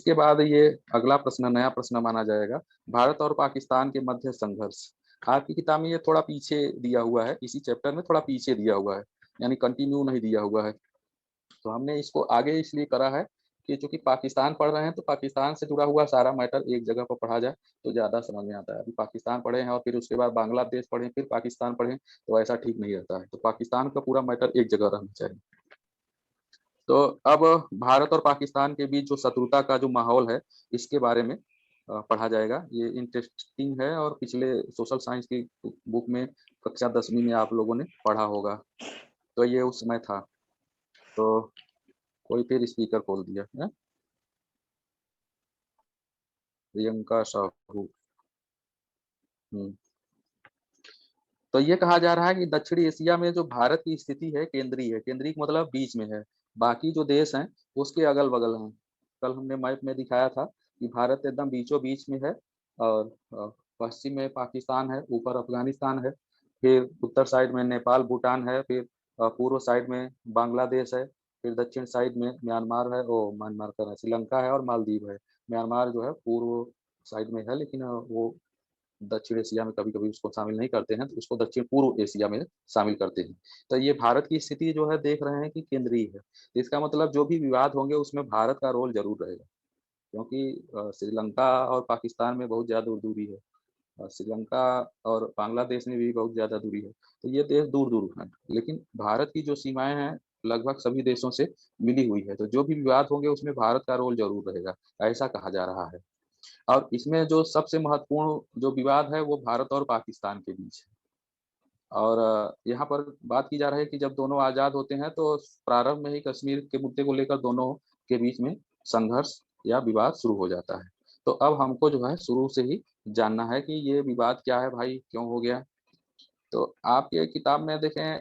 इसके बाद ये अगला प्रश्न नया प्रश्न माना जाएगा, भारत और पाकिस्तान के मध्य संघर्ष। आपकी किताब में ये थोड़ा पीछे दिया हुआ है, इसी चैप्टर में थोड़ा पीछे दिया हुआ है, यानी कंटिन्यू नहीं दिया हुआ है। तो हमने इसको आगे इसलिए करा है कि चूंकि पाकिस्तान पढ़ रहे हैं तो पाकिस्तान से जुड़ा हुआ सारा मैटर एक जगह पर पढ़ा जाए तो ज़्यादा समझ में आता है। अभी पाकिस्तान पढ़े हैं और फिर उसके बाद बांग्लादेश पढ़ें फिर पाकिस्तान पढ़ें तो ऐसा ठीक नहीं रहता है। तो पाकिस्तान का पूरा मैटर एक जगह रहना चाहिए। तो अब भारत और पाकिस्तान के बीच जो शत्रुता का जो माहौल है इसके बारे में पढ़ा जाएगा। ये इंटरेस्टिंग है और पिछले सोशल साइंस की बुक में कक्षा 10वीं में आप लोगों ने पढ़ा होगा। तो ये उस समय था। तो कोई फिर स्पीकर खोल दिया है, प्रियंका साहू। तो ये कहा जा रहा है कि दक्षिणी एशिया में जो भारत की स्थिति है केंद्रीय है। केंद्रीय का मतलब बीच में है, बाकी जो देश हैं उसके अगल बगल हैं। कल हमने मैप में दिखाया था कि भारत एकदम बीचों बीच में है और पश्चिम में पाकिस्तान है, ऊपर अफगानिस्तान है, फिर उत्तर साइड में नेपाल भूटान है, फिर पूर्व साइड में बांग्लादेश है, फिर दक्षिण साइड में म्यांमार है, ओ म्यांमार का है, श्रीलंका है और मालदीव है। म्यांमार जो है पूर्व साइड में है लेकिन वो दक्षिण एशिया में कभी कभी उसको शामिल नहीं करते हैं, तो उसको दक्षिण पूर्व एशिया में शामिल करते हैं। तो ये भारत की स्थिति जो है देख रहे हैं कि केंद्रीय है, तो इसका मतलब जो भी विवाद होंगे उसमें भारत का रोल जरूर रहेगा, क्योंकि श्रीलंका और पाकिस्तान में बहुत ज़्यादा दूरी है, श्रीलंका और बांग्लादेश में भी बहुत ज़्यादा दूरी है। तो ये देश दूर दूर हैं, लेकिन भारत की जो सीमाएं हैं लगभग सभी देशों से मिली हुई है। तो जो भी विवाद होंगे उसमें भारत का रोल जरूर रहेगा, ऐसा कहा जा रहा है। और इसमें जो सबसे महत्वपूर्ण जो विवाद है वो भारत और पाकिस्तान के बीच है। और यहाँ पर बात की जा रही है कि जब दोनों आज़ाद होते हैं तो प्रारंभ में ही कश्मीर के मुद्दे को लेकर दोनों के बीच में संघर्ष या विवाद शुरू हो जाता है। तो अब हमको जो है शुरू से ही जानना है कि ये विवाद क्या है भाई, क्यों हो गया। तो आपके किताब में देखें,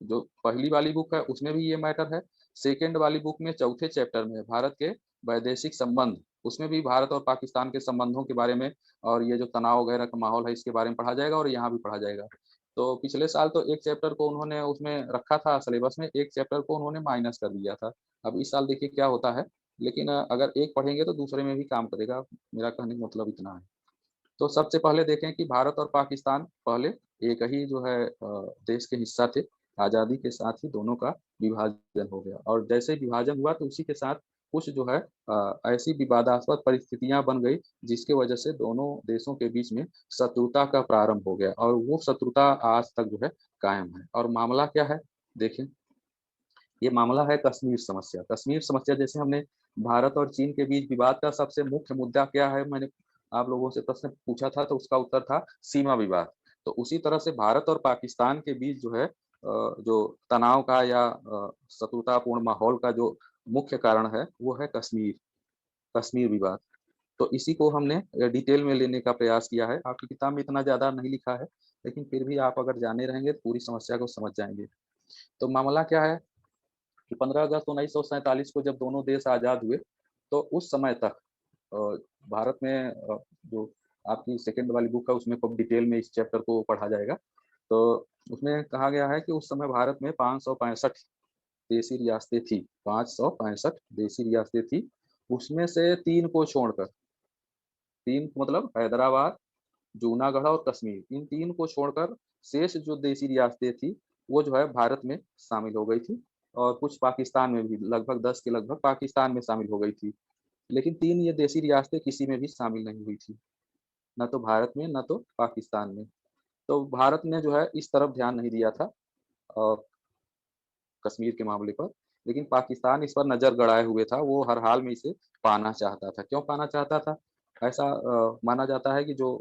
जो पहली वाली बुक है उसमें भी ये मैटर है, सेकंड वाली बुक में चौथे चैप्टर में भारत के वैदेशिक संबंध, उसमें भी भारत और पाकिस्तान के संबंधों के बारे में और ये जो तनाव वगैरह का माहौल है इसके बारे में पढ़ा जाएगा और यहाँ भी पढ़ा जाएगा। तो पिछले साल तो एक चैप्टर को उन्होंने उसमें रखा था सिलेबस में, एक चैप्टर को उन्होंने माइनस कर दिया था। अब इस साल देखिए क्या होता है, लेकिन अगर एक पढ़ेंगे तो दूसरे में भी काम करेगा, मेरा कहने का मतलब इतना है। तो सबसे पहले देखें कि भारत और पाकिस्तान पहले एक ही जो है देश के हिस्सा थे। आज़ादी के साथ ही दोनों का विभाजन हो गया और जैसे विभाजन हुआ तो उसी के साथ कुछ जो है ऐसी विवादास्पद परिस्थितियां बन गई जिसके वजह से दोनों देशों के बीच में शत्रुता का प्रारंभ हो गया और वो शत्रुता आज तक जो है कायम है। और मामला क्या है, देखें, ये मामला है कश्मीर समस्या। कश्मीर समस्या जैसे हमने भारत और चीन के बीच विवाद का सबसे मुख्य मुद्दा क्या है, मैंने आप लोगों से प्रश्न पूछा था तो उसका उत्तर था सीमा विवाद। तो उसी तरह से भारत और पाकिस्तान के बीच जो है जो तनाव का या शत्रुतापूर्ण माहौल का जो मुख्य कारण है वो है कश्मीर, कश्मीर विवाद। तो इसी को हमने डिटेल में लेने का प्रयास किया है। आपकी किताब में इतना ज्यादा नहीं लिखा है, लेकिन फिर भी आप अगर जाने रहेंगे तो पूरी समस्या को समझ जाएंगे। तो मामला क्या है कि 15 अगस्त 1947 को जब दोनों देश आज़ाद हुए तो उस समय तक अ, भारत में जो आपकी सेकंड वाली बुक है उसमें खूब डिटेल में इस चैप्टर को पढ़ा जाएगा। तो उसमें कहा गया है कि उस समय भारत में 565 देसी रियासतें थी, 565 देसी रियासतें थी। उसमें से तीन को छोड़कर, तीन मतलब हैदराबाद, जूनागढ़ और कश्मीर, इन तीन को छोड़कर शेष जो देसी रियासतें थी वो जो है भारत में शामिल हो गई थी और कुछ पाकिस्तान में भी, लगभग 10 के लगभग पाकिस्तान में शामिल हो गई थी। लेकिन तीन ये देसी रियासतें किसी में भी शामिल नहीं हुई थी, न तो भारत में न तो पाकिस्तान में। तो भारत ने जो है इस तरफ ध्यान नहीं दिया था और कश्मीर के मामले पर, लेकिन पाकिस्तान इस पर नजर गड़ाए हुए था, वो हर हाल में इसे पाना चाहता था। क्यों पाना चाहता था, ऐसा माना जाता है कि जो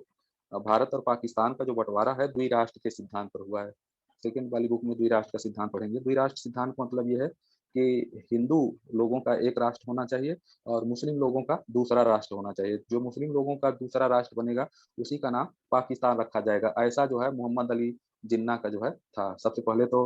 भारत और पाकिस्तान का जो बंटवारा है द्विराष्ट्र के सिद्धांत पर हुआ है। सेकंड वाली बुक में द्विराष्ट्र का सिद्धांत पढ़ेंगे। द्विराष्ट्र सिद्धांत का मतलब ये है कि हिंदू लोगों का एक राष्ट्र होना चाहिए और मुस्लिम लोगों का दूसरा राष्ट्र होना चाहिए। जो मुस्लिम लोगों का दूसरा राष्ट्र बनेगा उसी का नाम पाकिस्तान रखा जाएगा। ऐसा जो है मोहम्मद अली जिन्ना का जो है था। सबसे पहले तो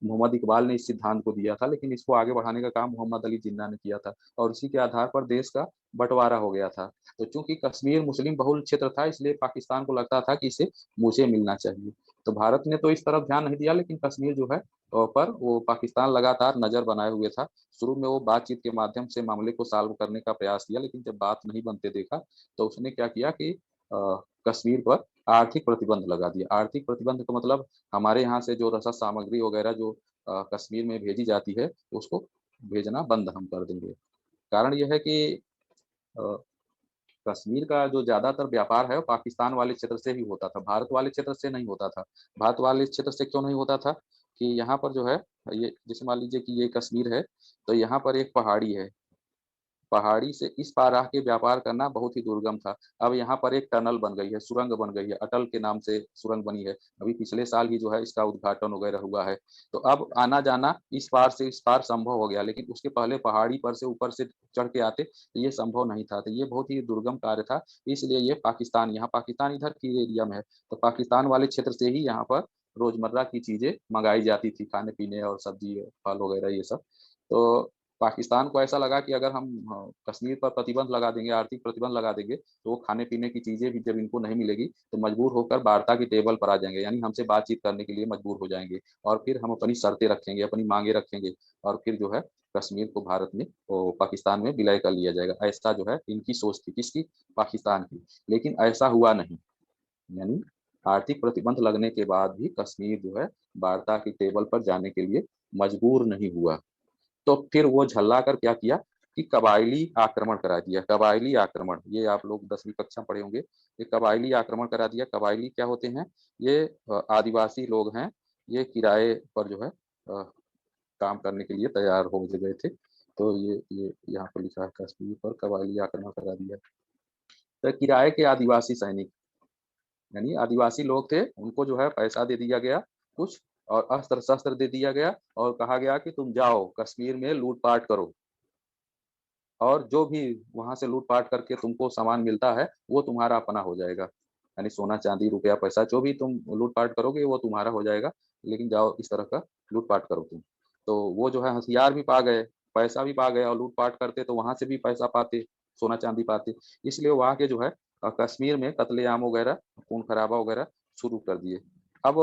मोहम्मद इकबाल ने इस सिद्धांत को दिया था, लेकिन इसको आगे बढ़ाने का काम मोहम्मद अली जिन्ना ने किया था और इसी के आधार पर देश का बंटवारा हो गया था। तो चूंकि कश्मीर मुस्लिम बहुल क्षेत्र था इसलिए पाकिस्तान को लगता था कि इसे मुझे मिलना चाहिए। तो भारत ने तो इस तरफ ध्यान नहीं दिया, लेकिन कश्मीर जो है पर वो पाकिस्तान लगातार नजर बनाए हुए था। शुरू में वो बातचीत के माध्यम से मामले को सॉल्व करने का प्रयास किया, लेकिन जब बात नहीं बनते देखा तो उसने क्या किया कि कश्मीर पर आर्थिक प्रतिबंध लगा दिया। आर्थिक प्रतिबंध का मतलब हमारे यहाँ से जो रसद सामग्री वगैरह जो कश्मीर में भेजी जाती है, उसको भेजना बंद हम कर देंगे। कारण ये है कि अ, कश्मीर का जो ज़्यादातर व्यापार है वो पाकिस्तान वाले क्षेत्र से ही होता था, भारत वाले क्षेत्र से नहीं होता था। भारत वाले क्षेत्र से क्यों नहीं होता था कि यहाँ पर जो है, ये जैसे मान लीजिए कि ये कश्मीर है, तो यहाँ पर एक पहाड़ी है। पहाड़ी से इस पार आके व्यापार करना बहुत ही दुर्गम था। अब यहाँ पर एक टनल बन गई है, सुरंग बन गई है, अटल के नाम से सुरंग बनी है। अभी पिछले साल ही जो है इसका उद्घाटन वगैरह हुआ है। तो अब आना-जाना इस पार से इस पार संभव हो गया, लेकिन उसके पहले पहाड़ी पर से ऊपर से चढ़ के आते, तो ये संभव नहीं था। तो ये बहुत ही दुर्गम कार्य था, इसलिए ये पाकिस्तान, यहाँ पाकिस्तान इधर की एरिया में है, तो पाकिस्तान वाले क्षेत्र से ही यहाँ पर रोज़मर्रा की चीज़ें मँगाई जाती थी, खाने-पीने और सब्ज़ी, फल वगैरह ये सब। तो पाकिस्तान को ऐसा लगा कि अगर हम कश्मीर पर प्रतिबंध लगा देंगे, आर्थिक प्रतिबंध लगा देंगे, तो वो खाने-पीने की चीज़ें भी जब इनको नहीं मिलेगी, तो मजबूर होकर वार्ता की टेबल पर आ जाएँगे, यानी हमसे बातचीत करने के लिए मजबूर हो जाएँगे और फिर हम अपनी शर्तें रखेंगे, अपनी माँगें रखेंगे और फिर जो है कश्मीर को भारत में पाकिस्तान में विलय कर लिया जाएगा। ऐसा जो है इनकी सोच थी, किसकी? पाकिस्तान की। लेकिन ऐसा हुआ नहीं, यानी आर्थिक प्रतिबंध लगने के बाद भी कश्मीर जो है वार्ता की टेबल पर जाने के लिए मजबूर नहीं हुआ। तो फिर वो झल्लाकर क्या किया कि कबायली आक्रमण करा दिया। कबायली आक्रमण, ये आप लोग 10वीं कक्षा में पढ़े होंगे। ये कबायली आक्रमण करा दिया। कबायली क्या होते हैं? ये आदिवासी लोग हैं। ये किराए पर जो है काम करने के लिए तैयार हो गए थे। तो ये यहाँ पर लिखा है, कश्मीर पर कबायली आक्रमण करा दिया। तो किराए के आदिवासी सैनिक, यानी आदिवासी लोग थे, उनको जो है पैसा दे दिया गया कुछ और अस्त्र-शस्त्र दे दिया गया और कहा गया कि तुम जाओ कश्मीर में लूट-पाट करो। और जो भी वहाँ से लूट-पाट करके तुमको सामान मिलता है, वो तुम्हारा अपना हो जाएगा। यानी सोना, चाँदी, रुपया, पैसा जो भी तुम लूट-पाट करोगे वो तुम्हारा हो जाएगा, लेकिन जाओ इस तरह का लूट-पाट करो तुम। तो वो जो है हथियार भी पा गए, पैसा भी पा गए और लूट-पाट करते तो वहाँ से भी पैसा पाते, सोना-चाँदी पाते। इसलिए वहाँ के जो है कश्मीर में कत्लेआम वगैरह, खून-खराबा वगैरह शुरू कर दिए। अब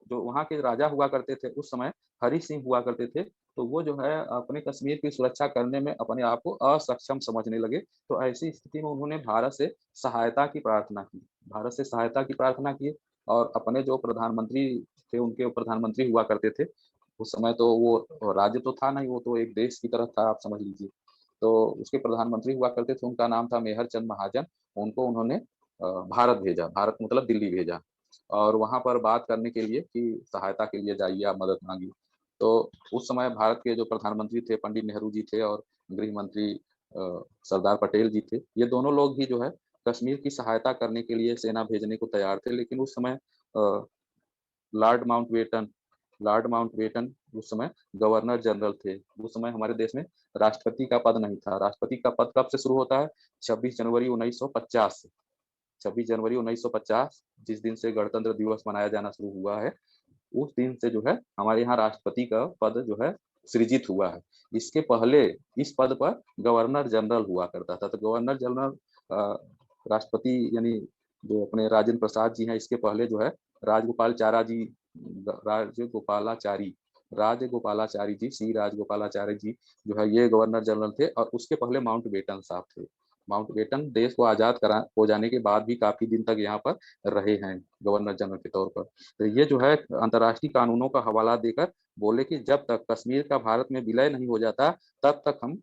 जो वहाँ के राजा हुआ करते थे उस समय, हरी सिंह हुआ करते थे, तो वो जो है अपने कश्मीर की सुरक्षा करने में अपने आप को असक्षम समझने लगे। तो ऐसी स्थिति में उन्होंने भारत से सहायता की प्रार्थना की। भारत से सहायता की प्रार्थना की और अपने जो प्रधानमंत्री थे, उनके प्रधानमंत्री हुआ करते थे। उस समय तो वो राज्य तो था नहीं, वो तो एक देश की तरह था, आप समझ लीजिए। तो उसके प्रधानमंत्री हुआ करते थे, उनका नाम था मेहर चंद महाजन। उनको उन्होंने भारत भेजा, भारत मतलब दिल्ली भेजा और वहाँ पर बात करने के लिए कि सहायता के लिए जाइए, आप मदद माँगिए। तो उस समय भारत के जो प्रधानमंत्री थे पंडित नेहरू जी थे और गृह मंत्री सरदार पटेल जी थे। ये दोनों लोग भी जो है कश्मीर की सहायता करने के लिए सेना भेजने को तैयार थे। लेकिन उस समय अ, लॉर्ड माउंटबेटन लॉर्ड माउंटबेटन उस समय गवर्नर जनरल थे। उस समय हमारे देश में राष्ट्रपति का पद नहीं था। राष्ट्रपति का पद कब से शुरू होता है? 26 जनवरी 1950 से। 26 जनवरी 1950 जिस दिन से गणतंत्र दिवस मनाया जाना शुरू हुआ है, उस दिन से जो है हमारे यहाँ राष्ट्रपति का पद जो है सृजित हुआ है। इसके पहले इस पद पर गवर्नर जनरल हुआ करता था। तो गवर्नर जनरल राष्ट्रपति यानी जो अपने राजेंद्र प्रसाद जी हैं, इसके पहले जो है राजगोपालचारा जी राजगोपालाचारी राजगोपालाचारी जी, सी राजगोपालाचारी जी जो है ये गवर्नर जनरल थे और उसके पहले माउंटबेटन साहब थे। माउंटबेटन देश को आज़ाद करा हो जाने के बाद भी काफ़ी दिन तक यहाँ पर रहे हैं गवर्नर जनरल के तौर पर। तो ये जो है अंतर्राष्ट्रीय कानूनों का हवाला देकर बोले कि जब तक कश्मीर का भारत में विलय नहीं हो जाता, तब तक हम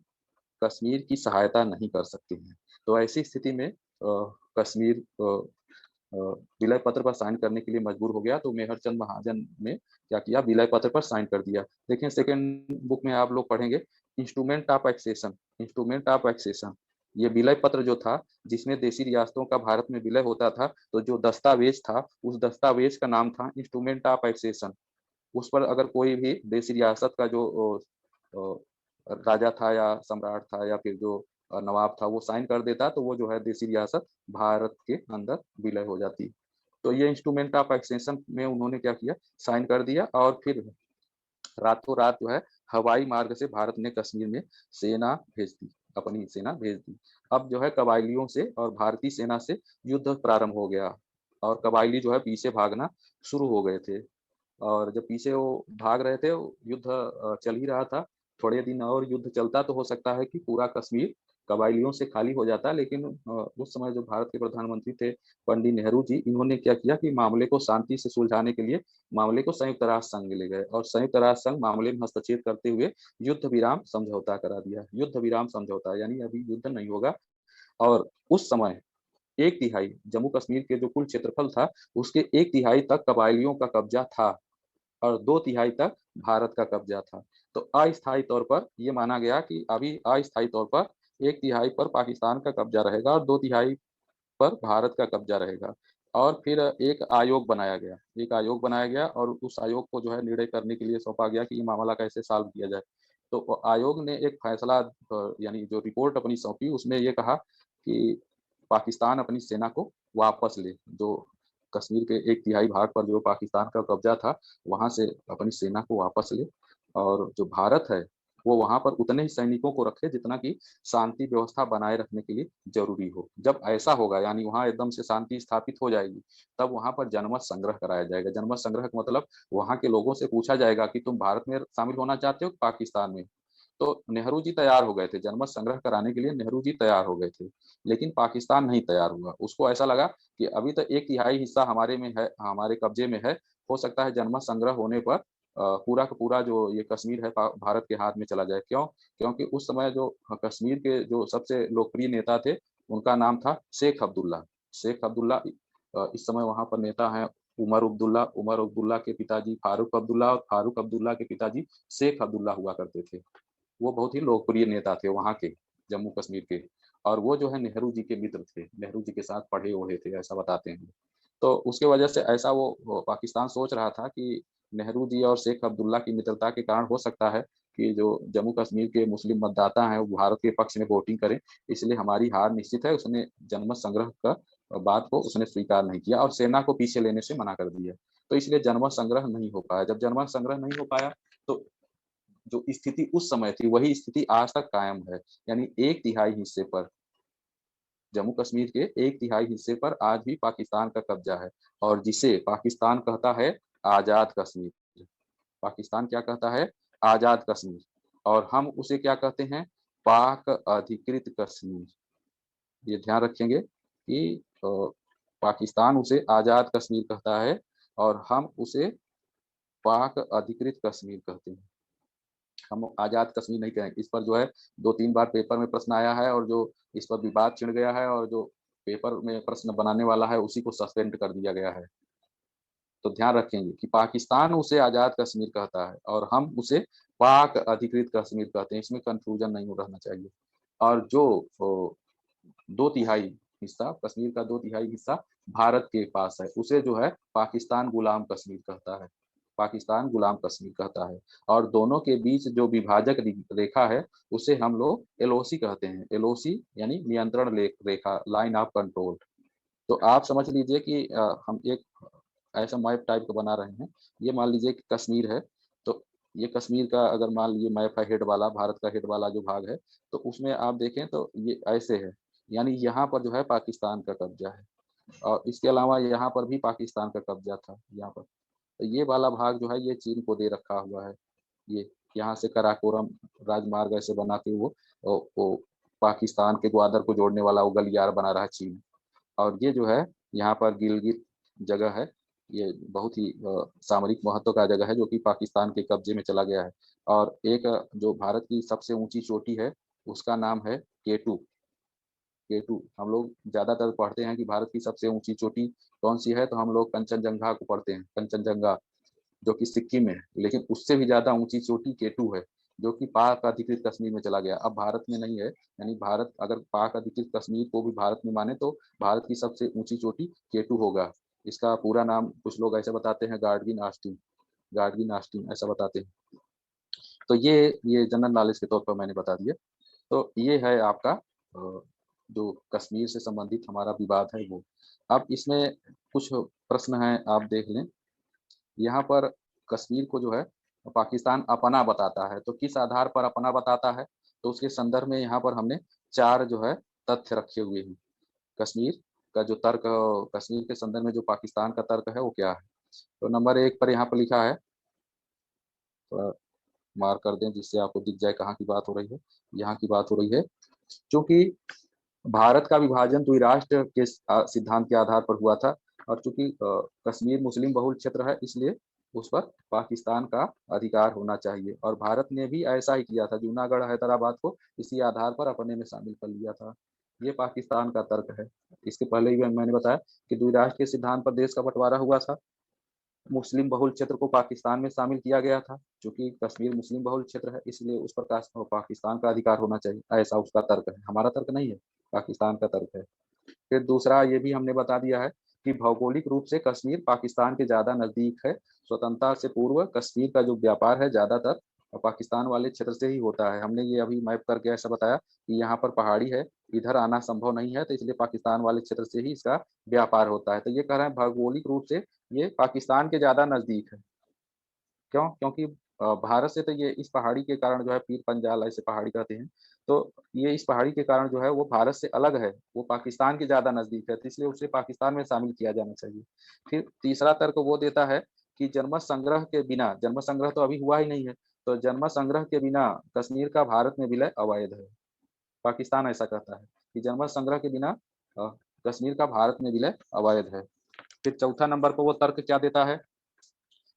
कश्मीर की सहायता नहीं कर सकते हैं। तो ऐसी स्थिति में कश्मीर अ, विलय पत्र पर साइन करने के लिए मजबूर हो गया, तो मेहरचंद महाजन ने क्या किया, विलय पत्र पर साइन कर दिया। देखिए सेकंड बुक में आप लोग पढ़ेंगे इंस्ट्रूमेंट ऑफ एक्सेशन। ये विलय पत्र जो था, जिसमें देशी रियासतों का भारत में विलय होता था, तो जो दस्तावेज था, उस दस्तावेज का नाम था इंस्ट्रूमेंट ऑफ एक्सेशन। उस पर अगर कोई भी देशी रियासत का जो राजा था या सम्राट था या फिर जो नवाब था, वो साइन कर देता, तो वो जो है देशी रियासत भारत के अंदर विलय हो जाती। तो ये इंस्ट्रूमेंट ऑफ एक्सटेंशन में उन्होंने क्या किया, साइन कर दिया और फिर रातों रात जो है हवाई मार्ग से भारत ने कश्मीर में सेना भेज दी, अपनी सेना भेज दी। अब जो है कबायलियों से और भारतीय सेना से युद्ध प्रारंभ हो गया। और कबायली जो है पीछे भागना शुरू हो गए थे। और जब पीछे वो भाग रहे थे, युद्ध चल ही रहा था। थोड़े दिन और युद्ध चलता तो हो सकता है कि पूरा कश्मीर कबायलियों से खाली हो जाता, लेकिन उस समय जो भारत के प्रधानमंत्री थे पंडित नेहरू जी, इन्होंने क्या किया कि मामले को शांति से सुलझाने के लिए मामले को संयुक्त राष्ट्र संघ में ले गए, और संयुक्त राष्ट्र संघ मामले में हस्तक्षेप करते हुए युद्ध विराम समझौता करा दिया। युद्ध विराम समझौता यानी अभी युद्ध नहीं होगा। और उस समय एक तिहाई जम्मू कश्मीर के जो कुल क्षेत्रफल था, उसके एक तिहाई तक कबायलियों का कब्जा था और दो तिहाई तक भारत का कब्जा था। तो अस्थायी तौर पर यह माना गया कि अभी अस्थायी तौर पर एक तिहाई पर पाकिस्तान का कब्जा रहेगा और दो तिहाई पर भारत का कब्जा रहेगा। और फिर एक आयोग बनाया गया, एक आयोग बनाया गया और उस आयोग को जो है निर्णय करने के लिए सौंपा गया कि ये मामला कैसे सॉल्व किया जाए। तो आयोग ने एक फैसला यानी जो रिपोर्ट अपनी सौंपी, उसमें ये कहा कि पाकिस्तान अपनी सेना को वापस ले। जो कश्मीर के एक तिहाई भाग पर जो पाकिस्तान का कब्जा था, वहां से अपनी सेना को वापस ले, और जो भारत है वो वहां पर उतने ही सैनिकों को रखे जितना कि शांति व्यवस्था बनाए रखने के लिए जरूरी हो। जब ऐसा होगा यानी वहां एकदम से शांति स्थापित हो जाएगी, तब वहां पर जनमत संग्रह कराया जाएगा। जनमत संग्रह का मतलब वहां के लोगों से पूछा जाएगा कि तुम भारत में शामिल होना चाहते हो पाकिस्तान में। तो नेहरू जी तैयार हो गए थे, जनमत संग्रह कराने के लिए नेहरू जी तैयार हो गए थे, लेकिन पाकिस्तान नहीं तैयार हुआ। उसको ऐसा लगा कि अभी तो एक तिहाई हिस्सा हमारे में है, हमारे कब्जे में है, हो सकता है जनमत संग्रह होने पर पूरा का पूरा जो ये कश्मीर है भारत के हाथ में चला जाए। क्यों? क्योंकि उस समय जो कश्मीर के जो सबसे लोकप्रिय नेता थे, उनका नाम था शेख अब्दुल्ला। शेख अब्दुल्ला इस समय वहां पर नेता हैं उमर अब्दुल्ला। उमर अब्दुल्ला के पिताजी फारूक अब्दुल्ला, और फारूक अब्दुल्ला के पिताजी शेख अब्दुल्ला हुआ करते थे। वो बहुत ही लोकप्रिय नेता थे वहाँ के, जम्मू कश्मीर के। और वो जो है नेहरू जी के मित्र थे, नेहरू जी के साथ पढ़े ओढ़े थे, ऐसा बताते हैं। तो उसके वजह से ऐसा वो पाकिस्तान सोच रहा था कि नेहरू जी और शेख अब्दुल्ला की मित्रता के कारण हो सकता है कि जो जम्मू कश्मीर के मुस्लिम मतदाता हैं वो भारत के पक्ष में वोटिंग करें, इसलिए हमारी हार निश्चित है। उसने जनमत संग्रह का बात को उसने स्वीकार नहीं किया और सेना को पीछे लेने से मना कर दिया। तो इसलिए जनमत संग्रह नहीं हो पाया। जब जनमत संग्रह नहीं हो पाया, तो जो स्थिति उस समय थी वही स्थिति आज तक कायम है। यानी एक तिहाई हिस्से पर, जम्मू कश्मीर के एक तिहाई हिस्से पर आज भी पाकिस्तान का कब्जा है, और जिसे पाकिस्तान कहता है आजाद कश्मीर। पाकिस्तान क्या कहता है? आजाद कश्मीर। और हम उसे क्या कहते हैं? पाक अधिकृत कश्मीर। ये ध्यान रखेंगे कि पाकिस्तान उसे आजाद कश्मीर कहता है और हम उसे पाक अधिकृत कश्मीर कहते हैं। हम आजाद कश्मीर नहीं कहेंगे। इस पर जो है 2-3 बार पेपर में प्रश्न आया है, और जो इस पर विवाद छिड़ गया है, और जो पेपर में प्रश्न बनाने वाला है उसी को सस्पेंड कर दिया गया है। तो ध्यान रखेंगे कि पाकिस्तान उसे आजाद कश्मीर कहता है और हम उसे पाक अधिकृत कश्मीर कहते हैं। इसमें कंफ्यूजन नहीं रहना चाहिए। और जो दो तिहाई हिस्सा, कश्मीर का दो तिहाई हिस्सा भारत के पास है, उसे जो है पाकिस्तान गुलाम कश्मीर कहता है। पाकिस्तान गुलाम कश्मीर कहता है। और दोनों के बीच जो विभाजक रेखा है, उसे हम लोग एलओसी कहते हैं। एलओसी यानी नियंत्रण रेखा, लाइन ऑफ कंट्रोल। तो आप समझ लीजिए कि हम एक ऐसा मैप टाइप का बना रहे हैं। ये मान लीजिए कि कश्मीर है, तो ये कश्मीर का अगर मान लीजिए मैप है, हेड वाला, भारत का हेड वाला जो भाग है, तो उसमें आप देखें तो ये ऐसे है। यानी यहाँ पर जो है पाकिस्तान का कब्जा है, और इसके अलावा यहाँ पर भी पाकिस्तान का कब्जा था यहाँ पर। तो ये वाला भाग जो है ये चीन को दे रखा हुआ है। ये यहाँ से कराकोरम राजमार्ग ऐसे बना के वो पाकिस्तान के ग्वादर को जोड़ने वाला वो गलियार बना रहा है चीन। और ये जो है यहाँ पर गिलगित जगह है, ये बहुत ही सामरिक महत्व का जगह है जो कि पाकिस्तान के कब्जे में चला गया है। और एक जो भारत की सबसे ऊंची चोटी है, उसका नाम है केटू। केटू हम लोग ज्यादातर पढ़ते हैं कि भारत की सबसे ऊंची चोटी कौन सी है, तो हम लोग कंचनजंगा को पढ़ते हैं, कंचनजंगा, जो कि सिक्किम में है। लेकिन उससे भी ज्यादा ऊंची चोटी केटू है, जो कि पाक अधिकृत कश्मीर में चला गया, अब भारत में नहीं है। यानी भारत अगर पाक अधिकृत कश्मीर को भी भारत में माने, तो भारत की सबसे ऊंची चोटी केटू होगा। इसका पूरा नाम कुछ लोग ऐसे बताते हैं, गार्डगिन आस्टीन, गार्डगिन आस्टीन ऐसा बताते हैं। तो ये जनरल नॉलेज के तौर पर मैंने बता दिया। तो ये है आपका जो कश्मीर से संबंधित हमारा विवाद है वो। अब इसमें कुछ प्रश्न हैं, आप देख लें। यहाँ पर कश्मीर को जो है पाकिस्तान अपना बताता है, तो किस आधार पर अपना बताता है? तो उसके संदर्भ में यहाँ पर हमने 4 जो है तथ्य रखे हुए हैं। कश्मीर का जो तर्क है कश्मीर के संदर्भ में जो पाकिस्तान का तर्क है वो क्या है। तो नंबर 1 पर यहाँ पर लिखा है, थोड़ा मार्क कर दें जिससे आपको दिख जाए कहाँ की बात हो रही है। यहाँ की बात हो रही है, चूंकि भारत का विभाजन द्विराष्ट्र के सिद्धांत के आधार पर हुआ था, और चूंकि कश्मीर मुस्लिम बहुल क्षेत्र है, इसलिए उस पर पाकिस्तान का अधिकार होना चाहिए। और भारत ने भी ऐसा ही किया था, जूनागढ़ हैदराबाद को इसी आधार पर अपने में शामिल कर लिया था। ये पाकिस्तान का तर्क है। इसके पहले भी मैंने बताया कि द्विराष्ट्र के सिद्धांत पर देश का बंटवारा हुआ था, मुस्लिम बहुल क्षेत्र को पाकिस्तान में शामिल किया गया था। चूंकि कश्मीर मुस्लिम बहुल क्षेत्र है, इसलिए उस पर पाकिस्तान का अधिकार होना चाहिए, ऐसा उसका तर्क है। हमारा तर्क नहीं है, पाकिस्तान का तर्क है। फिर दूसरा ये भी हमने बता दिया है कि भौगोलिक रूप से कश्मीर पाकिस्तान के ज्यादा नजदीक है। स्वतंत्रता से पूर्व कश्मीर का जो व्यापार है ज्यादातर पाकिस्तान वाले क्षेत्र से ही होता है। हमने ये अभी मैप करके ऐसा बताया कि यहाँ पर पहाड़ी है, इधर आना संभव नहीं है, तो इसलिए पाकिस्तान वाले क्षेत्र से ही इसका व्यापार होता है। तो ये कह रहे हैं भौगोलिक रूप से ये पाकिस्तान के ज्यादा नजदीक है। क्यों? क्योंकि भारत से तो ये इस पहाड़ी के कारण जो है, पीर पंजाल ऐसे पहाड़ी कहते हैं, तो ये इस पहाड़ी के कारण जो है वो भारत से अलग है, वो पाकिस्तान के ज़्यादा नज़दीक है, तो इसलिए उसे पाकिस्तान में शामिल किया जाना चाहिए। फिर तीसरा तर्क वो देता है कि जनमत संग्रह के बिना, जनमत संग्रह तो अभी हुआ ही नहीं है, तो जनमत संग्रह के बिना कश्मीर का भारत में विलय अवैध है। पाकिस्तान ऐसा कहता है कि जनमत संग्रह के बिना अ, कश्मीर का भारत में विलय अवैध है। फिर चौथा नंबर पर वो तर्क क्या देता है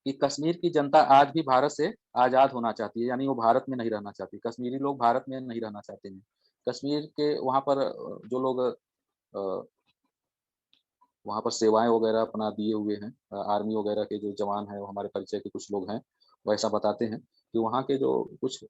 कि कश्मीर की जनता आज भी भारत से आज़ाद होना चाहती है, यानी वो भारत में नहीं रहना चाहती। कश्मीरी लोग भारत में नहीं रहना चाहते हैं। कश्मीर के वहाँ पर जो लोग वहाँ पर सेवाएं वगैरह अपना दिए हुए हैं, आर्मी वगैरह के जो जवान हैं, वो हमारे परिचय के कुछ लोग हैं, वो ऐसा बताते हैं कि वहाँ के जो कुछ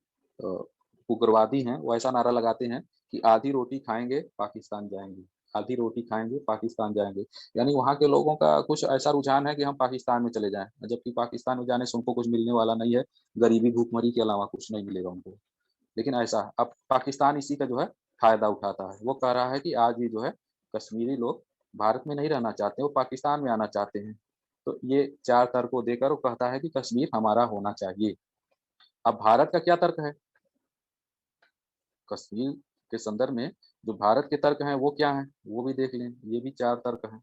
उग्रवादी हैं, वो ऐसा नारा लगाते हैं कि आधी रोटी खाएंगे पाकिस्तान जाएंगे, आधी रोटी खाएंगे पाकिस्तान जाएंगे। यानी वहाँ के लोगों का कुछ ऐसा रुझान है कि हम पाकिस्तान में चले जाएं, जबकि पाकिस्तान में जाने से उनको कुछ मिलने वाला नहीं है, गरीबी भूखमरी के अलावा कुछ नहीं मिलेगा उनको। लेकिन ऐसा अब पाकिस्तान इसी का जो है फायदा उठाता है। वो कह रहा है कि आज भी जो है कश्मीरी लोग भारत में नहीं रहना चाहते, वो पाकिस्तान में आना चाहते हैं। तो ये चार तर्क को देकर वो कहता है कि कश्मीर हमारा होना चाहिए। अब भारत का क्या तर्क है कश्मीर के संदर्भ में? जो भारत के तर्क हैं वो क्या हैं, वो भी देख लें। ये भी चार तर्क हैं।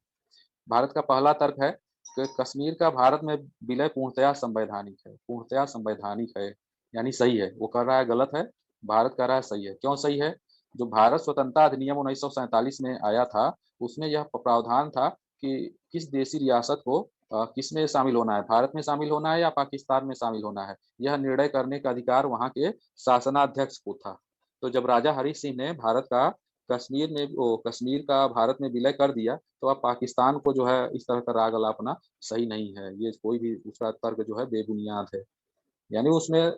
भारत का पहला तर्क है कि कश्मीर का भारत में विलय पूर्णतया संवैधानिक है, पूर्णतया संवैधानिक है, यानी सही है। वो कह रहा है गलत है, भारत कह रहा है सही है। क्यों सही है? जो भारत स्वतंत्रता अधिनियम 1947 में आया था, उसमें यह प्रावधान था कि किस देशी रियासत को किस में शामिल होना है, भारत में शामिल होना है या पाकिस्तान में शामिल होना है, यह निर्णय करने का अधिकार वहाँ के शासनाध्यक्ष को था। तो जब राजा हरि सिंह ने भारत का कश्मीर का भारत में विलय कर दिया, तो अब पाकिस्तान को जो है इस तरह का राग अलापना सही नहीं है। ये कोई भी उसका तर्क जो है बेबुनियाद है। यानी उसमें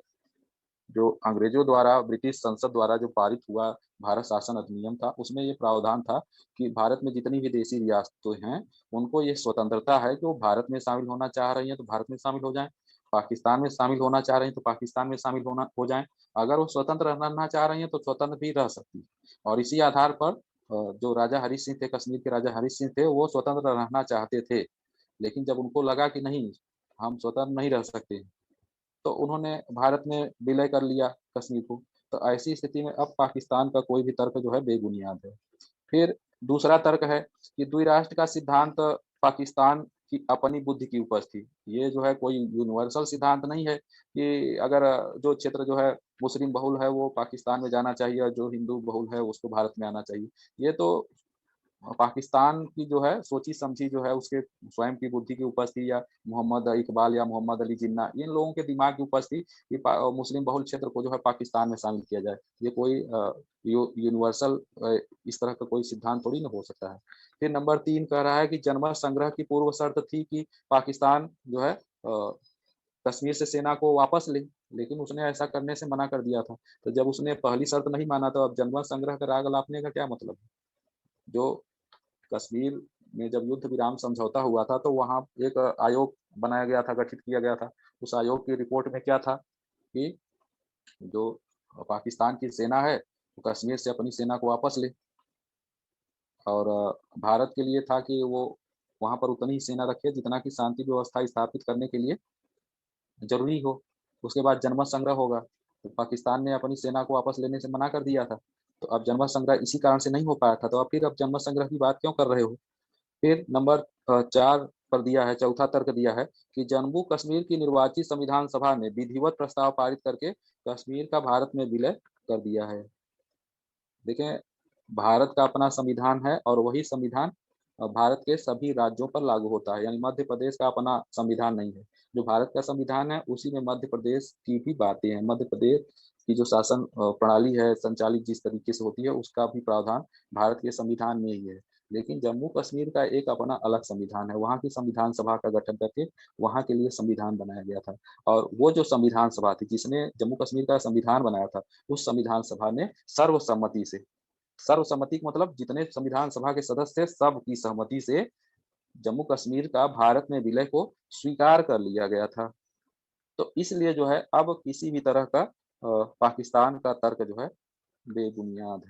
जो अंग्रेजों द्वारा, ब्रिटिश संसद द्वारा जो पारित हुआ भारत शासन अधिनियम था, उसमें ये प्रावधान था कि भारत में जितनी भी देशी रियासतें हैं, उनको ये स्वतंत्रता है कि वो भारत में शामिल होना चाह रही हैं तो भारत में शामिल हो जाएं, पाकिस्तान में शामिल होना चाह रही हैं तो पाकिस्तान में शामिल होना हो जाएं। अगर वो स्वतंत्र रहना चाह रही हैं तो स्वतंत्र भी रह सकती। और इसी आधार पर जो राजा हरि सिंह थे, कश्मीर के राजा हरि सिंह थे, वो स्वतंत्र रहना चाहते थे। लेकिन जब उनको लगा कि नहीं, हम स्वतंत्र नहीं रह सकते, तो उन्होंने भारत में विलय कर लिया कश्मीर को। तो ऐसी स्थिति में अब पाकिस्तान का कोई भी तर्क जो है बेबुनियाद है। फिर दूसरा तर्क है कि द्विराष्ट्र का सिद्धांत पाकिस्तान की अपनी बुद्धि की उपज थी। ये जो है कोई यूनिवर्सल सिद्धांत नहीं है कि अगर जो क्षेत्र जो है मुस्लिम बहुल है वो पाकिस्तान में जाना चाहिए और जो हिंदू बहुल है उसको भारत में आना चाहिए। ये तो पाकिस्तान की जो है सोची समझी जो है उसके स्वयं की बुद्धि की उपज थी, या मोहम्मद इकबाल या मोहम्मद अली जिन्ना, इन लोगों के दिमाग की उपज थी कि मुस्लिम बहुल क्षेत्र को जो है पाकिस्तान में शामिल किया जाए। ये कोई यूनिवर्सल इस तरह का कोई सिद्धांत थोड़ी ना हो सकता है। फिर नंबर 3 कह रहा है कि जनमत संग्रह की पूर्व शर्त थी कि पाकिस्तान जो है कश्मीर से सेना को वापस ले, लेकिन उसने ऐसा करने से मना कर दिया था। तो जब उसने पहली शर्त नहीं माना, तो अब जनमत संग्रह का राग अलापने का क्या मतलब है? जो कश्मीर में जब युद्ध विराम समझौता हुआ था, तो वहाँ एक आयोग बनाया गया था, गठित किया गया था। उस आयोग की रिपोर्ट में क्या था कि जो पाकिस्तान की सेना है, वो कश्मीर से अपनी सेना को वापस ले, और भारत के लिए था कि वो वहाँ पर उतनी ही सेना रखे जितना कि शांति व्यवस्था स्थापित करने के लिए ज़रूरी हो। उसके बाद जनमत संग्रह होगा। तो पाकिस्तान ने अपनी सेना को वापस लेने से मना कर दिया था। तो अब जनमत संग्रह इसी कारण से नहीं हो पाया था, तो अब फिर अब जनमत संग्रह की बात क्यों कर रहे हो? फिर नंबर 4 पर दिया है, चौथा तर्क दिया है कि जम्मू कश्मीर की निर्वाचित संविधान सभा ने विधिवत प्रस्ताव पारित करके कश्मीर का भारत में विलय कर दिया है। देखें, भारत का अपना संविधान है और वही संविधान भारत के सभी राज्यों पर लागू होता है, यानी मध्य प्रदेश का अपना संविधान नहीं है। जो भारत का संविधान है उसी में मध्य प्रदेश की भी बातें हैं। मध्य प्रदेश की जो शासन प्रणाली है, संचालित जिस तरीके से होती है, उसका भी प्रावधान भारत के संविधान में ही है। लेकिन जम्मू कश्मीर का एक अपना अलग संविधान है, वहाँ की संविधान सभा का गठन करके वहाँ के लिए संविधान बनाया गया था। और वो जो संविधान सभा थी जिसने जम्मू कश्मीर का संविधान बनाया था, उस संविधान सभा ने सर्वसम्मति से, सर्वसम्मति का मतलब जितने संविधान सभा के सदस्य थे सब की सहमति से जम्मू कश्मीर का भारत में विलय को स्वीकार कर लिया गया था। तो इसलिए जो है अब किसी भी तरह का पाकिस्तान का तर्क जो है बेबुनियाद है।